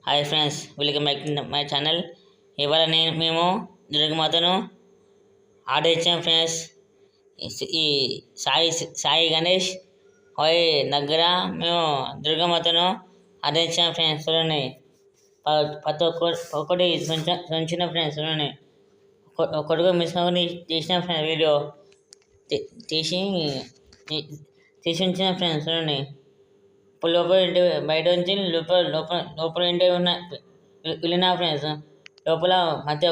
Hi friends, welcome back to my channel. ఇవాళ మేము దుర్గమాతను order ఇచ్చాం ఫ్రెండ్స్. ఈ సాయి గణేష్ వారి దగ్గర మేము దుర్గమాతను ఆర్డర్ ఇచ్చాం ఫ్రెండ్స్. చూడండి, ప్రతి ఒక్కటి ఉంచిన ఫ్రెండ్స్. చూడండి, ఒక్కటిగా మిస్ కాకుండా తీసిన ఫ్రెండ్స్. వీడియో తీసి ఉంచిన ఫ్రెండ్స్. చూడండి, లోపల ఇంటి బయట నుంచి లోపల ఇంటి వెళ్ళిన ఫ్రెండ్స్. లోపల మధ్య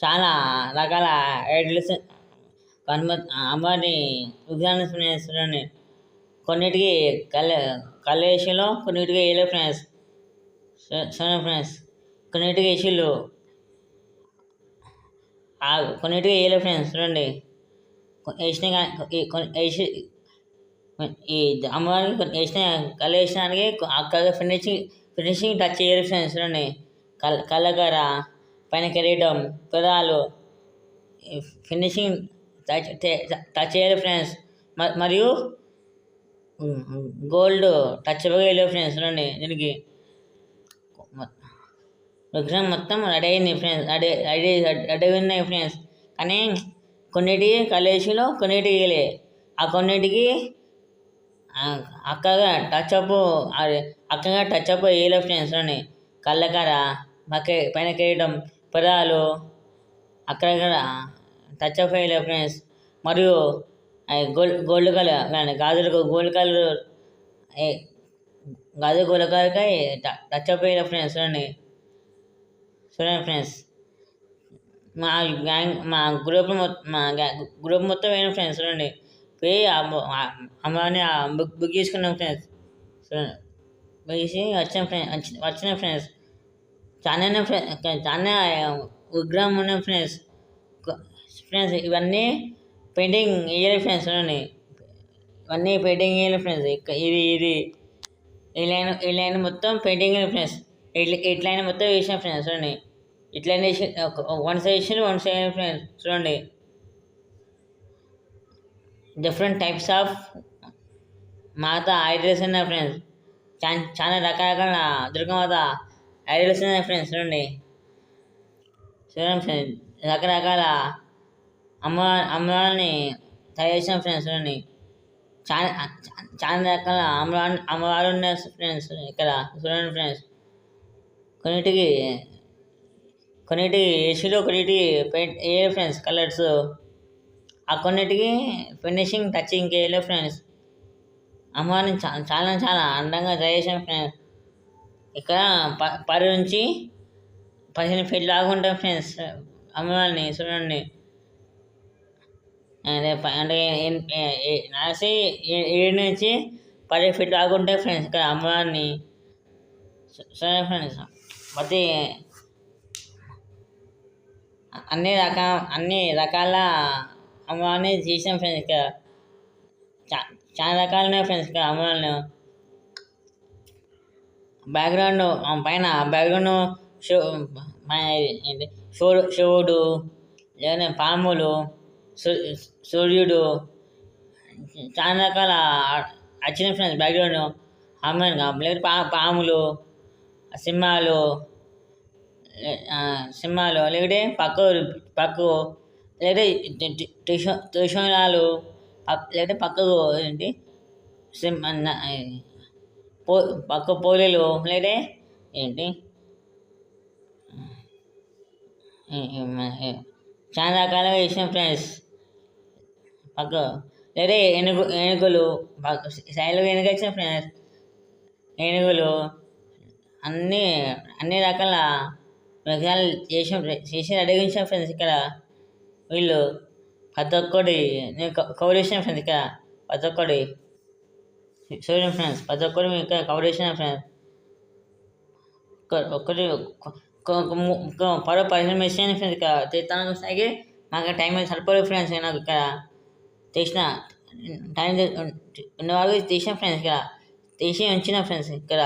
చాలా రకాల ఐడల్స్ అమ్మవారి విగ్రహాన్ని ఫ్రెండ్స్. చూడండి, కొన్నిటికి కళ్ళేసిలో, కొన్నిటికి వేయలే ఫ్రెండ్స్. చూడండి ఫ్రెండ్స్, కొన్నిటికి వేసిళ్ళు, కొన్నిటికి వేయలే ఫ్రెండ్స్. చూడండి, వేసి ఈ అమ్మవారికి వేసిన కళ్ళు వేసినానికి అక్కడ ఫినిషింగ్ టచ్ చేయరు ఫ్రెండ్స్. చూడండి, కళ్ళకర పైన కిరీటం పెదాలు ఫినిషింగ్ టచ్ చేయరు ఫ్రెండ్స్. మరియు గోల్డ్ టచ్ వేయలేవు ఫ్రెండ్స్. చూడండి, దీనికి విగ్రహం మొత్తం రెడీ అయింది ఫ్రెండ్స్. రెడీ ఉన్నాయి ఫ్రెండ్స్. కానీ కొన్నిటికి కళ్ళేసిలో, కొన్నిటికి వేయలే. ఆ కొన్నిటికి అక్కగా టచ్అప్ వేయలే ఫ్రెండ్స్. చూడండి, కళ్ళకర పైన కిరీటం పెదాలు అక్కడక్కడ టచ్అప్ వేయలే ఫ్రెండ్స్. మరియు గోల్డ్ కలర్ గాజులకు గోల్డ్ కలర్ కలర్కి టచ్అప్ వేయలే ఫ్రెండ్స్. చూడండి ఫ్రెండ్స్, మా గ్రూప్ మొత్తం వేయను ఫ్రెండ్స్. చూడండి, పోయి అమ్మని బుక్ చేసుకున్నాం ఫ్రెండ్స్. బుక్ చేసి వచ్చిన ఫ్రెండ్స్. చాలా విగ్రహం ఉన్నాయి ఫ్రెండ్స్. ఇవన్నీ పెయింటింగ్ వేయాలి ఫ్రెండ్స్. చూడండి, ఇవన్నీ పెయింటింగ్ వేయాలి ఫ్రెండ్స్. ఈ లైన్ మొత్తం పెయింటింగ్ వేయాలి ఫ్రెండ్స్. ఇట్లైన్ మొత్తం వేసాం ఫ్రెండ్స్. చూడండి, ఇట్లైన్ వేసి వన్ సైడ్ ఫ్రెండ్స్. చూడండి, different types of Mata idols ఉన్నాయి ఫ్రెండ్స్. చాలా రకరకాల దుర్గమాత ఐడల్స్ ఉన్నాయి ఫ్రెండ్స్. చూడండి ఫ్రెండ్స్, రకరకాల అమ్మవారిని తయారు చేసాం ఫ్రెండ్స్. చూడండి, చాలా రకాల అమ్మవారు ఉన్నాయి ఫ్రెండ్స్. ఇక్కడ చూడండి ఫ్రెండ్స్, కొన్నిటికి ఏసీలో, కొన్నిటికి పెయింట్ వేయలేదు ఫ్రెండ్స్ కలర్స్. ఆ కొన్నిటికి ఫినిషింగ్ టచింగ్ వేయలేదు ఫ్రెండ్స్. అమ్మవారిని చాలా అందంగా తయారు చేసాం ఫ్రెండ్స్. ఇక్కడ 10 నుంచి 15 ఫీట్ లాగా ఉంటాం ఫ్రెండ్స్ అమ్మవారిని. చూడండి, అంటే రాసి 7 నుంచి 10 ఫీట్ లాగా ఉంటాయి ఫ్రెండ్స్ ఇక్కడ అమ్మవారిని. సరే ఫ్రెండ్స్, ప్రతి అన్ని రకాల అమ్మవారిని చేసాం ఫ్రెండ్స్. ఇక్కడ చాలా రకాలు ఉన్నాయి ఫ్రెండ్స్ ఇక్కడ అమ్మవారిని. బ్యాక్గ్రౌండ్ పైన శివుడు, లేదా పాములు, సూర్యుడు, చాలా రకాల వచ్చిన ఫ్రెండ్స్. బ్యాక్గ్రౌండ్ అమ్మాయి లేదా పాములు, సింహాలు లేకపోతే పక్కు లేదా త్రిశూలాలు, లేకపోతే పక్కకు ఏంటి పక్క పోలీలు, లేదా ఏంటి చాలా రకాలుగా వేసాం ఫ్రెండ్స్. పక్క లేదా ఏనుగులు సైడ్లో ఏనుగు వచ్చిన ఫ్రెండ్స్. ఏనుగులు అన్ని రకాల విగ్రహాలు చేసి రెడీ చేసాం ఫ్రెండ్స్. ఇక్కడ వీళ్ళు ప్రతి ఒక్కటి కవర్ చేసాం ఫ్రెండ్స్. ఇక్కడ ప్రతి ఒక్కటి చూడండి ఫ్రెండ్స్, ప్రతి ఒక్కటి మేము ఇక్కడ కవర్ చేసాం ఫ్రెండ్స్. ఒక్కటి 15 మినిట్స్ అయింది ఫ్రెండ్స్. ఇక్కడ తీర్థానికి వస్తాయి మాకు టైం సరిపోలేదు ఫ్రెండ్స్. నాకు ఇక్కడ తీసిన టైం ఉన్న వాళ్ళు తీసాం ఫ్రెండ్స్. ఇక్కడ తీసి ఉంచిన ఫ్రెండ్స్. ఇక్కడ